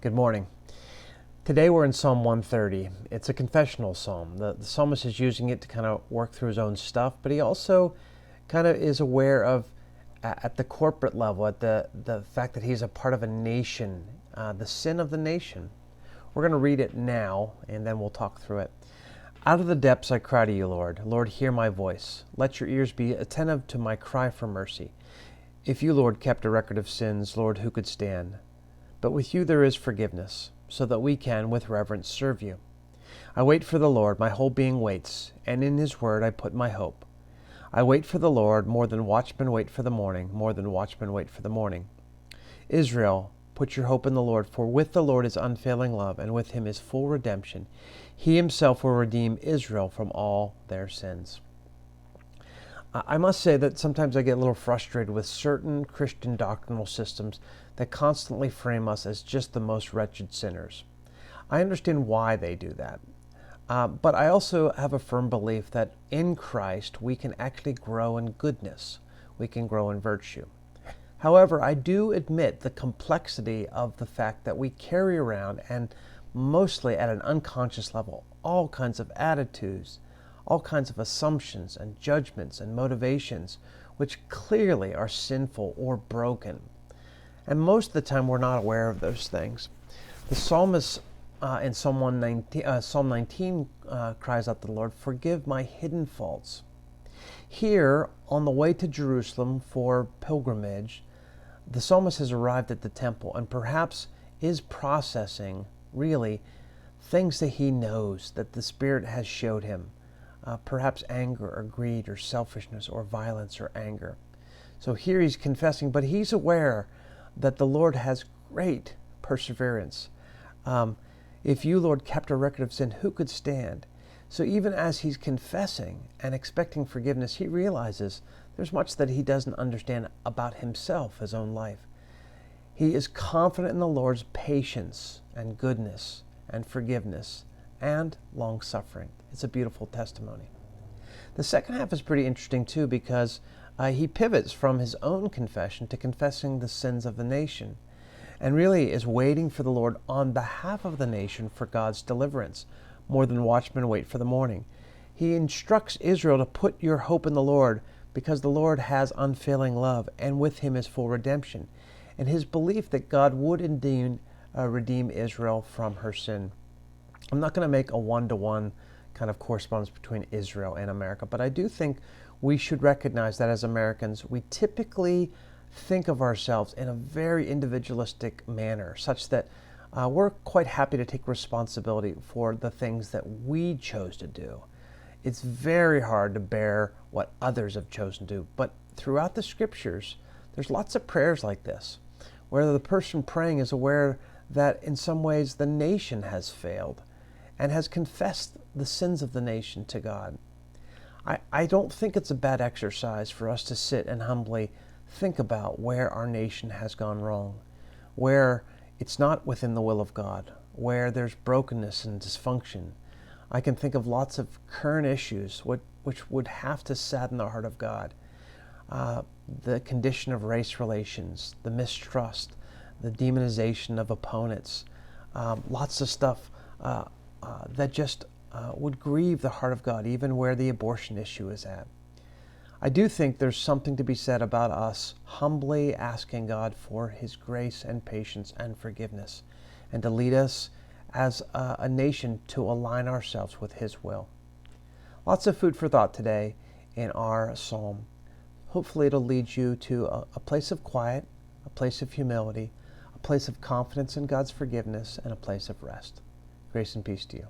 Good morning. Today we're in Psalm 130. It's a confessional psalm. The psalmist is using it to kind of work through his own stuff, but he also kind of is aware of, at the corporate level, at the fact that he's a part of a nation, the sin of the nation. We're going to read it now, and then we'll talk through it. Out of the depths I cry to you, Lord. Lord, hear my voice. Let your ears be attentive to my cry for mercy. If you, Lord, kept a record of sins, Lord, who could stand? But with you there is forgiveness, so that we can, with reverence, serve you. I wait for the Lord, my whole being waits, and in his word I put my hope. I wait for the Lord more than watchmen wait for the morning, more than watchmen wait for the morning. Israel, put your hope in the Lord, for with the Lord is unfailing love, and with him is full redemption. He himself will redeem Israel from all their sins. I must say that sometimes I get a little frustrated with certain Christian doctrinal systems that constantly frame us as just the most wretched sinners. I understand why they do that. But I also have a firm belief that in Christ we can actually grow in goodness. We can grow in virtue. However, I do admit the complexity of the fact that we carry around, and mostly at an unconscious level, all kinds of attitudes, all kinds of assumptions and judgments and motivations which clearly are sinful or broken. And most of the time we're not aware of those things. The psalmist in Psalm 19 cries out to the Lord, "Forgive my hidden faults." Here, on the way to Jerusalem for pilgrimage, the psalmist has arrived at the temple and perhaps is processing, really, things that he knows that the Spirit has showed him. Perhaps anger or greed or selfishness or violence or anger. So here he's confessing, but he's aware that the Lord has great perseverance. If you, Lord, kept a record of sin, who could stand? So even as he's confessing and expecting forgiveness, he realizes there's much that he doesn't understand about himself, his own life. He is confident in the Lord's patience and goodness and forgiveness and long-suffering. It's a beautiful testimony. The second half is pretty interesting too, because he pivots from his own confession to confessing the sins of the nation, and really is waiting for the Lord on behalf of the nation for God's deliverance, more than watchmen wait for the morning. He instructs Israel to put your hope in the Lord, because the Lord has unfailing love, and with him is full redemption, and his belief that God would indeed redeem Israel from her sin. I'm not going to make a one-to-one kind of correspondence between Israel and America, but I do think we should recognize that as Americans, we typically think of ourselves in a very individualistic manner, such that we're quite happy to take responsibility for the things that we chose to do. It's very hard to bear what others have chosen to do, but throughout the scriptures, there's lots of prayers like this, where the person praying is aware that in some ways the nation has failed and has confessed the sins of the nation to God. I don't think it's a bad exercise for us to sit and humbly think about where our nation has gone wrong, where it's not within the will of God, where there's brokenness and dysfunction. I can think of lots of current issues which would have to sadden the heart of God. The condition of race relations, the mistrust, the demonization of opponents, lots of stuff that just would grieve the heart of God, even where the abortion issue is at. I do think there's something to be said about us humbly asking God for his grace and patience and forgiveness, and to lead us as a nation to align ourselves with his will. Lots of food for thought today in our psalm. Hopefully it'll lead you to a place of quiet, a place of humility, a place of confidence in God's forgiveness, and a place of rest. Grace and peace to you.